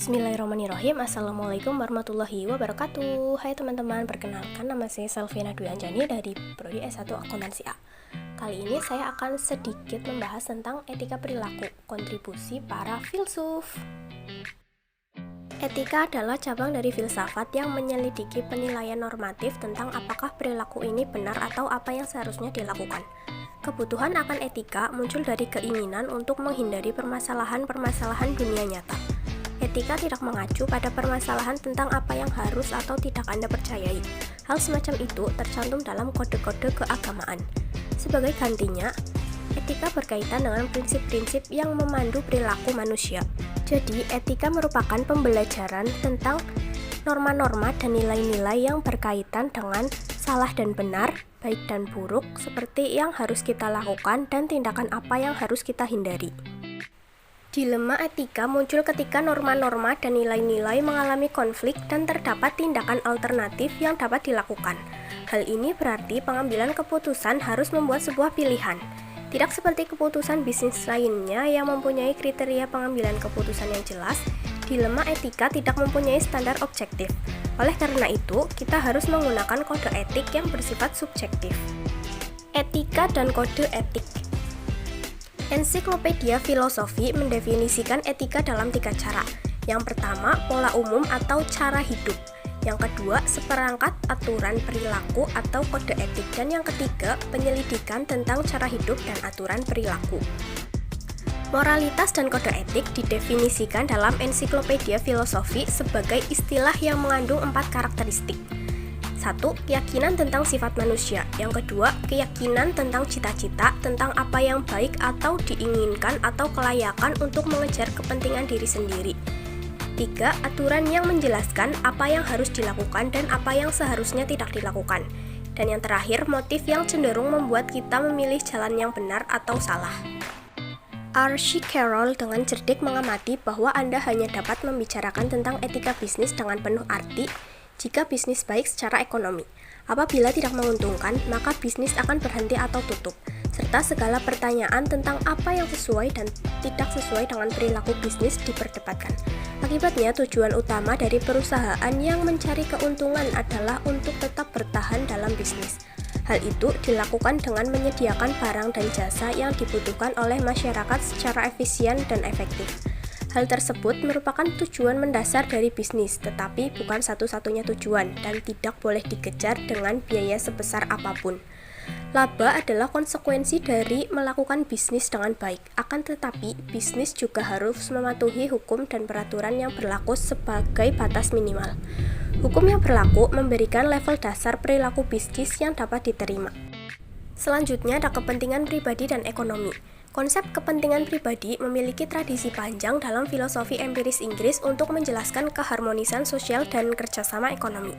Bismillahirrahmanirrahim. Assalamualaikum warahmatullahi wabarakatuh. Hai teman-teman, perkenalkan nama saya Selvina Dwi Anjani dari Prodi S1 Akuntansi A. Kali ini saya akan sedikit membahas tentang etika perilaku, kontribusi para filsuf. Etika adalah cabang dari filsafat yang menyelidiki penilaian normatif tentang apakah perilaku ini benar atau apa yang seharusnya dilakukan. Kebutuhan akan etika muncul dari keinginan untuk menghindari permasalahan-permasalahan dunia nyata. Etika tidak mengacu pada permasalahan tentang apa yang harus atau tidak Anda percayai. Hal semacam itu tercantum dalam kode-kode keagamaan. Sebagai gantinya, etika berkaitan dengan prinsip-prinsip yang memandu perilaku manusia. Jadi, etika merupakan pembelajaran tentang norma-norma dan nilai-nilai yang berkaitan dengan salah dan benar, baik dan buruk, seperti yang harus kita lakukan dan tindakan apa yang harus kita hindari. Dilema etika muncul ketika norma-norma dan nilai-nilai mengalami konflik dan terdapat tindakan alternatif yang dapat dilakukan. Hal ini berarti pengambilan keputusan harus membuat sebuah pilihan. Tidak seperti keputusan bisnis lainnya yang mempunyai kriteria pengambilan keputusan yang jelas, dilema etika tidak mempunyai standar objektif. Oleh karena itu, kita harus menggunakan kode etik yang bersifat subjektif. Etika dan kode etik. Ensiklopedia Filosofi mendefinisikan etika dalam 3 cara. Yang pertama, pola umum atau cara hidup. Yang kedua, seperangkat aturan perilaku atau kode etik. Dan yang ketiga, penyelidikan tentang cara hidup dan aturan perilaku. Moralitas dan kode etik didefinisikan dalam Ensiklopedia Filosofi sebagai istilah yang mengandung 4 karakteristik. 1. Keyakinan tentang sifat manusia. Yang kedua, keyakinan tentang cita-cita, tentang apa yang baik atau diinginkan atau kelayakan untuk mengejar kepentingan diri sendiri. 3. Aturan yang menjelaskan apa yang harus dilakukan dan apa yang seharusnya tidak dilakukan. Dan yang terakhir, motif yang cenderung membuat kita memilih jalan yang benar atau salah. R.C. Carroll dengan cerdik mengamati bahwa Anda hanya dapat membicarakan tentang etika bisnis dengan penuh arti jika bisnis baik secara ekonomi. Apabila tidak menguntungkan, maka bisnis akan berhenti atau tutup, serta segala pertanyaan tentang apa yang sesuai dan tidak sesuai dengan perilaku bisnis diperdebatkan. Akibatnya, tujuan utama dari perusahaan yang mencari keuntungan adalah untuk tetap bertahan dalam bisnis. Hal itu dilakukan dengan menyediakan barang dan jasa yang dibutuhkan oleh masyarakat secara efisien dan efektif. Hal tersebut merupakan tujuan mendasar dari bisnis, tetapi bukan satu-satunya tujuan dan tidak boleh dikejar dengan biaya sebesar apapun. Laba adalah konsekuensi dari melakukan bisnis dengan baik, akan tetapi bisnis juga harus mematuhi hukum dan peraturan yang berlaku sebagai batas minimal. Hukum yang berlaku memberikan level dasar perilaku bisnis yang dapat diterima. Selanjutnya ada kepentingan pribadi dan ekonomi. Konsep kepentingan pribadi memiliki tradisi panjang dalam filosofi empiris Inggris untuk menjelaskan keharmonisan sosial dan kerjasama ekonomi.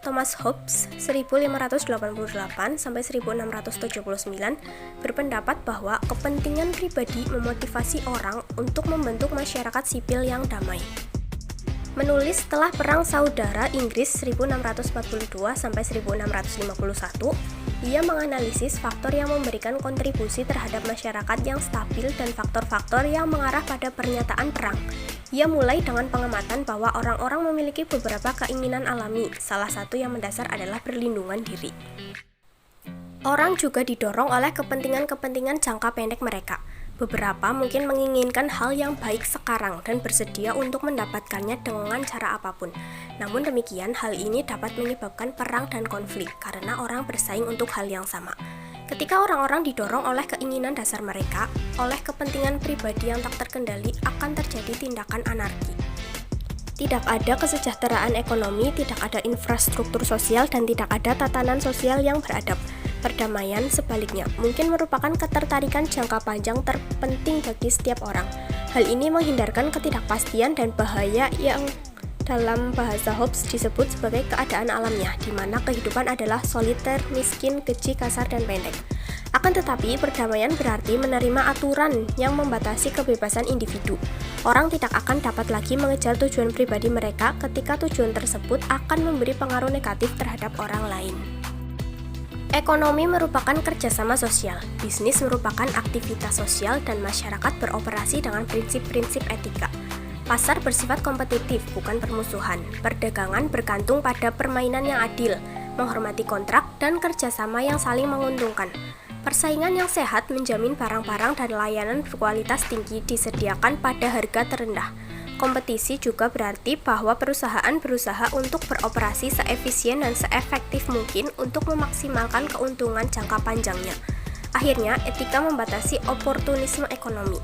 Thomas Hobbes 1588-1679 berpendapat bahwa kepentingan pribadi memotivasi orang untuk membentuk masyarakat sipil yang damai. Menulis setelah Perang Saudara Inggris 1642-1651, ia menganalisis faktor yang memberikan kontribusi terhadap masyarakat yang stabil dan faktor-faktor yang mengarah pada pernyataan perang. Ia mulai dengan pengamatan bahwa orang-orang memiliki beberapa keinginan alami, salah satu yang mendasar adalah perlindungan diri. Orang juga didorong oleh kepentingan-kepentingan jangka pendek mereka. Beberapa mungkin menginginkan hal yang baik sekarang dan bersedia untuk mendapatkannya dengan cara apapun. Namun demikian, hal ini dapat menyebabkan perang dan konflik karena orang bersaing untuk hal yang sama. Ketika orang-orang didorong oleh keinginan dasar mereka, oleh kepentingan pribadi yang tak terkendali, akan terjadi tindakan anarki. Tidak ada kesejahteraan ekonomi, tidak ada infrastruktur sosial, dan tidak ada tatanan sosial yang beradab. Perdamaian, sebaliknya, mungkin merupakan ketertarikan jangka panjang terpenting bagi setiap orang. Hal ini menghindarkan ketidakpastian dan bahaya yang dalam bahasa Hobbes disebut sebagai keadaan alamnya, di mana kehidupan adalah soliter, miskin, keji, kasar, dan pendek. Akan tetapi, perdamaian berarti menerima aturan yang membatasi kebebasan individu. Orang tidak akan dapat lagi mengejar tujuan pribadi mereka ketika tujuan tersebut akan memberi pengaruh negatif terhadap orang lain. Ekonomi merupakan kerjasama sosial, bisnis merupakan aktivitas sosial, dan masyarakat beroperasi dengan prinsip-prinsip etika. Pasar bersifat kompetitif, bukan permusuhan. Perdagangan bergantung pada permainan yang adil, menghormati kontrak, dan kerjasama yang saling menguntungkan. Persaingan yang sehat menjamin barang-barang dan layanan berkualitas tinggi disediakan pada harga terendah. Kompetisi juga berarti bahwa perusahaan berusaha untuk beroperasi seefisien dan seefektif mungkin untuk memaksimalkan keuntungan jangka panjangnya. Akhirnya, etika membatasi oportunisme ekonomi.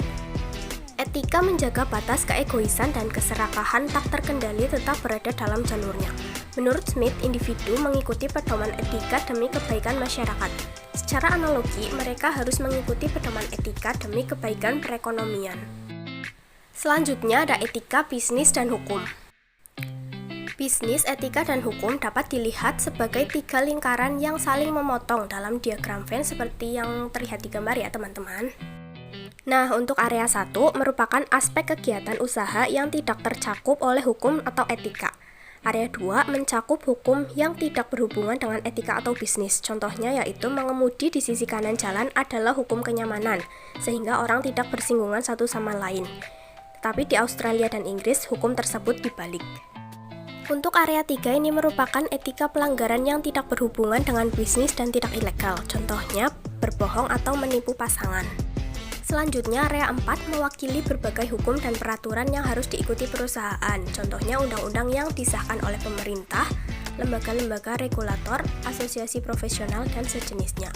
Etika menjaga batas keegoisan dan keserakahan tak terkendali tetap berada dalam jalurnya. Menurut Smith, individu mengikuti pedoman etika demi kebaikan masyarakat. Secara analogi, mereka harus mengikuti pedoman etika demi kebaikan perekonomian. Selanjutnya ada etika, bisnis, dan hukum. Bisnis, etika, dan hukum dapat dilihat sebagai 3 lingkaran yang saling memotong dalam diagram Venn seperti yang terlihat di gambar ya teman-teman. Nah, untuk area 1 merupakan aspek kegiatan usaha yang tidak tercakup oleh hukum atau etika. Area 2 mencakup hukum yang tidak berhubungan dengan etika atau bisnis. Contohnya yaitu mengemudi di sisi kanan jalan adalah hukum kenyamanan, sehingga orang tidak bersinggungan satu sama lain. Tetapi di Australia dan Inggris, hukum tersebut dibalik. Untuk area 3 ini merupakan etika pelanggaran yang tidak berhubungan dengan bisnis dan tidak ilegal. Contohnya, berbohong atau menipu pasangan. Selanjutnya, area 4 mewakili berbagai hukum dan peraturan yang harus diikuti perusahaan. Contohnya undang-undang yang disahkan oleh pemerintah, lembaga-lembaga regulator, asosiasi profesional, dan sejenisnya.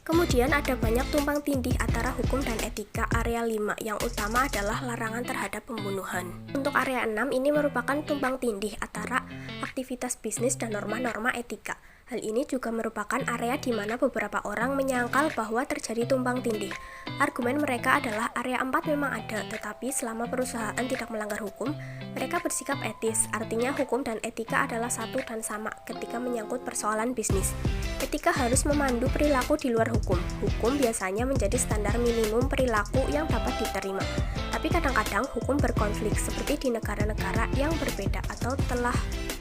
Kemudian ada banyak tumpang tindih antara hukum dan etika. Area 5 yang utama adalah larangan terhadap pembunuhan. Untuk area 6 ini merupakan tumpang tindih antara aktivitas bisnis dan norma-norma etika. Hal ini juga merupakan area di mana beberapa orang menyangkal bahwa terjadi tumpang tindih. Argumen mereka adalah area 4 memang ada, tetapi selama perusahaan tidak melanggar hukum, mereka bersikap etis. Artinya hukum dan etika adalah satu dan sama ketika menyangkut persoalan bisnis. Etika harus memandu perilaku di luar hukum. Hukum biasanya menjadi standar minimum perilaku yang dapat diterima. Tapi kadang-kadang hukum berkonflik seperti di negara-negara yang berbeda atau telah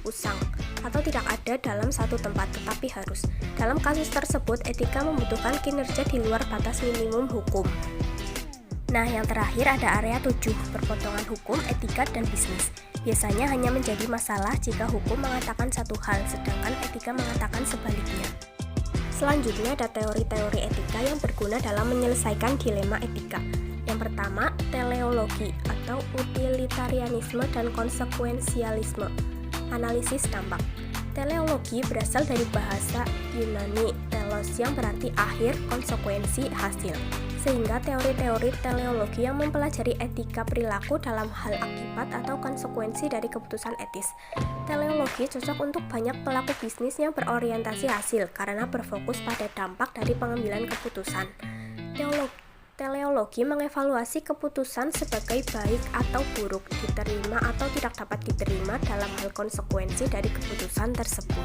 usang atau tidak ada dalam satu tempat tetapi harus. Dalam kasus tersebut, etika membutuhkan kinerja di luar batas minimum hukum. Nah, yang terakhir ada area 7, perpotongan hukum, etika, dan bisnis. Biasanya hanya menjadi masalah jika hukum mengatakan satu hal, sedangkan etika mengatakan sebaliknya. Selanjutnya ada teori-teori etika yang berguna dalam menyelesaikan dilema etika. Yang pertama, teleologi atau utilitarianisme dan konsekuensialisme. Analisis dampak. Teleologi berasal dari bahasa Yunani telos yang berarti akhir, konsekuensi, hasil. Sehingga teori-teori teleologi yang mempelajari etika perilaku dalam hal akibat atau konsekuensi dari keputusan etis. Teleologi cocok untuk banyak pelaku bisnis yang berorientasi hasil karena berfokus pada dampak dari pengambilan keputusan. Teleologi mengevaluasi keputusan sebagai baik atau buruk, diterima atau tidak dapat diterima dalam hal konsekuensi dari keputusan tersebut.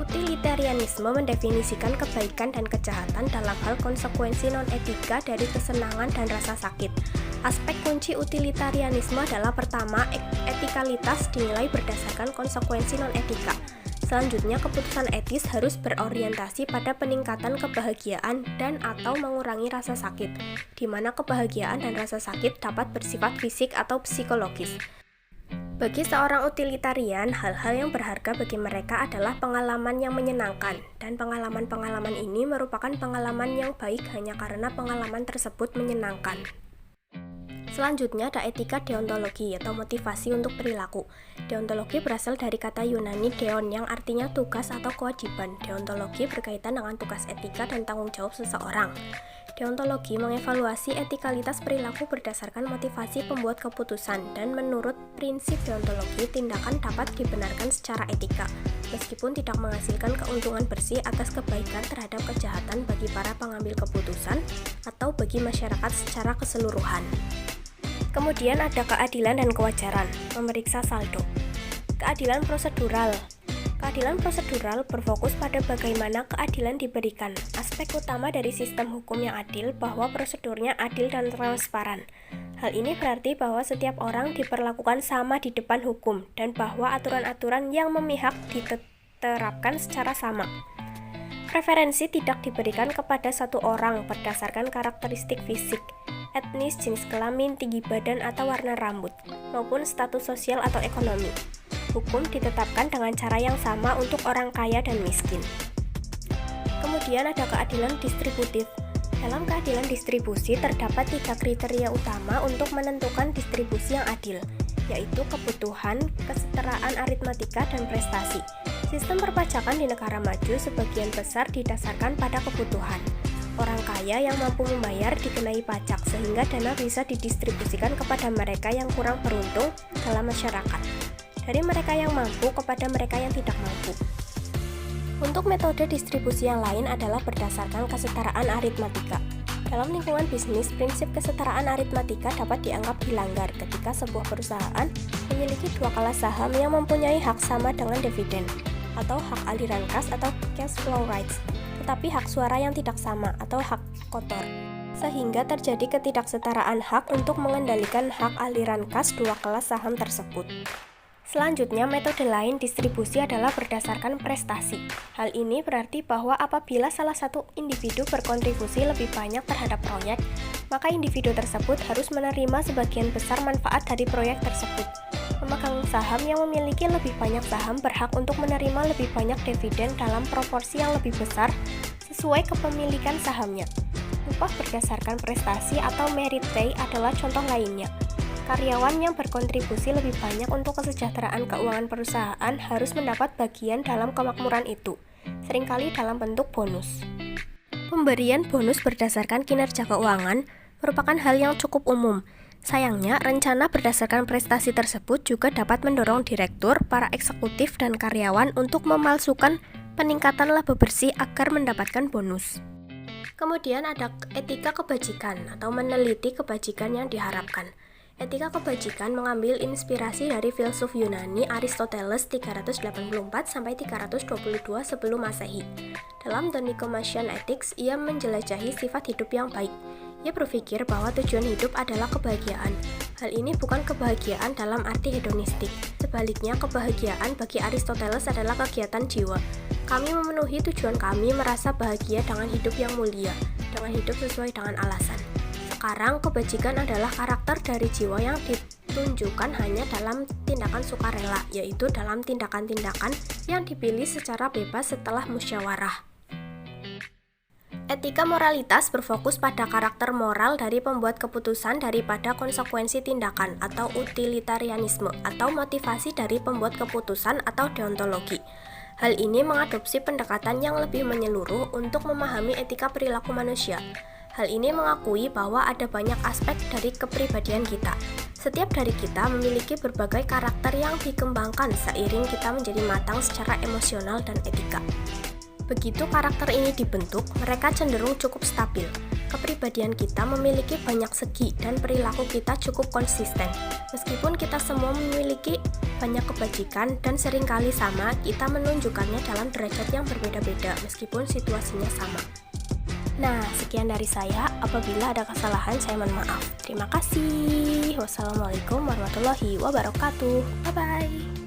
Utilitarianisme mendefinisikan kebaikan dan kejahatan dalam hal konsekuensi non-etika dari kesenangan dan rasa sakit. Aspek kunci utilitarianisme adalah pertama, etikalitas dinilai berdasarkan konsekuensi non-etika. Selanjutnya, keputusan etis harus berorientasi pada peningkatan kebahagiaan dan atau mengurangi rasa sakit, di mana kebahagiaan dan rasa sakit dapat bersifat fisik atau psikologis. Bagi seorang utilitarian, hal-hal yang berharga bagi mereka adalah pengalaman yang menyenangkan, dan pengalaman-pengalaman ini merupakan pengalaman yang baik hanya karena pengalaman tersebut menyenangkan. Selanjutnya ada etika deontologi atau motivasi untuk perilaku. Deontologi berasal dari kata Yunani deon yang artinya tugas atau kewajiban. Deontologi berkaitan dengan tugas etika dan tanggung jawab seseorang. Deontologi mengevaluasi etikalitas perilaku berdasarkan motivasi pembuat keputusan dan menurut prinsip deontologi tindakan dapat dibenarkan secara etika meskipun tidak menghasilkan keuntungan bersih atas kebaikan terhadap kejahatan bagi para pengambil keputusan atau bagi masyarakat secara keseluruhan. Kemudian ada keadilan dan kewajaran, memeriksa saldo. Keadilan prosedural. Keadilan prosedural berfokus pada bagaimana keadilan diberikan. Aspek utama dari sistem hukum yang adil bahwa prosedurnya adil dan transparan. Hal ini berarti bahwa setiap orang diperlakukan sama di depan hukum dan bahwa aturan-aturan yang memihak diterapkan secara sama. Preferensi tidak diberikan kepada satu orang berdasarkan karakteristik fisik, etnis, jenis kelamin, tinggi badan atau warna rambut, maupun status sosial atau ekonomi. Hukum ditetapkan dengan cara yang sama untuk orang kaya dan miskin. Kemudian ada keadilan distributif. Dalam keadilan distribusi terdapat 3 kriteria utama untuk menentukan distribusi yang adil, yaitu kebutuhan, kesetaraan aritmatika, dan prestasi. Sistem perpajakan di negara maju sebagian besar didasarkan pada kebutuhan. Orang kaya yang mampu membayar dikenai pajak sehingga dana bisa didistribusikan kepada mereka yang kurang beruntung dalam masyarakat, dari mereka yang mampu kepada mereka yang tidak mampu. Untuk metode distribusi yang lain adalah berdasarkan kesetaraan aritmatika. Dalam lingkungan bisnis, prinsip kesetaraan aritmatika dapat dianggap dilanggar ketika sebuah perusahaan memiliki 2 kelas saham yang mempunyai hak sama dengan dividen, atau hak aliran kas atau cash flow rights, tetapi hak suara yang tidak sama atau hak kotor, sehingga terjadi ketidaksetaraan hak untuk mengendalikan hak aliran kas 2 kelas saham tersebut. Selanjutnya, metode lain distribusi adalah berdasarkan prestasi. Hal ini berarti bahwa apabila salah satu individu berkontribusi lebih banyak terhadap proyek, maka individu tersebut harus menerima sebagian besar manfaat dari proyek tersebut. Pemegang saham yang memiliki lebih banyak saham berhak untuk menerima lebih banyak dividen dalam proporsi yang lebih besar sesuai kepemilikan sahamnya. Upah berdasarkan prestasi atau merit pay adalah contoh lainnya. Karyawan yang berkontribusi lebih banyak untuk kesejahteraan keuangan perusahaan harus mendapat bagian dalam kemakmuran itu, seringkali dalam bentuk bonus. Pemberian bonus berdasarkan kinerja keuangan merupakan hal yang cukup umum. Sayangnya, rencana berdasarkan prestasi tersebut juga dapat mendorong direktur, para eksekutif, dan karyawan untuk memalsukan peningkatan laba bersih agar mendapatkan bonus. Kemudian ada etika kebajikan atau meneliti kebajikan yang diharapkan. Etika kebajikan mengambil inspirasi dari filsuf Yunani Aristoteles 384-322 sebelum Masehi. Dalam The Nicomachean Ethics, ia menjelajahi sifat hidup yang baik. Ia berpikir bahwa tujuan hidup adalah kebahagiaan. Hal ini bukan kebahagiaan dalam arti hedonistik. Sebaliknya, kebahagiaan bagi Aristoteles adalah kegiatan jiwa. Kami memenuhi tujuan kami merasa bahagia dengan hidup yang mulia, dengan hidup sesuai dengan alasan. Sekarang, kebajikan adalah karakter dari jiwa yang ditunjukkan hanya dalam tindakan sukarela, yaitu dalam tindakan-tindakan yang dipilih secara bebas setelah musyawarah. Etika moralitas berfokus pada karakter moral dari pembuat keputusan daripada konsekuensi tindakan atau utilitarianisme atau motivasi dari pembuat keputusan atau deontologi. Hal ini mengadopsi pendekatan yang lebih menyeluruh untuk memahami etika perilaku manusia. Hal ini mengakui bahwa ada banyak aspek dari kepribadian kita. Setiap dari kita memiliki berbagai karakter yang dikembangkan seiring kita menjadi matang secara emosional dan etika. Begitu karakter ini dibentuk, mereka cenderung cukup stabil. Kepribadian kita memiliki banyak segi dan perilaku kita cukup konsisten. Meskipun kita semua memiliki banyak kebajikan dan seringkali sama, kita menunjukkannya dalam derajat yang berbeda-beda meskipun situasinya sama. Nah, sekian dari saya. Apabila ada kesalahan, saya mohon maaf. Terima kasih. Wassalamualaikum warahmatullahi wabarakatuh. Bye-bye.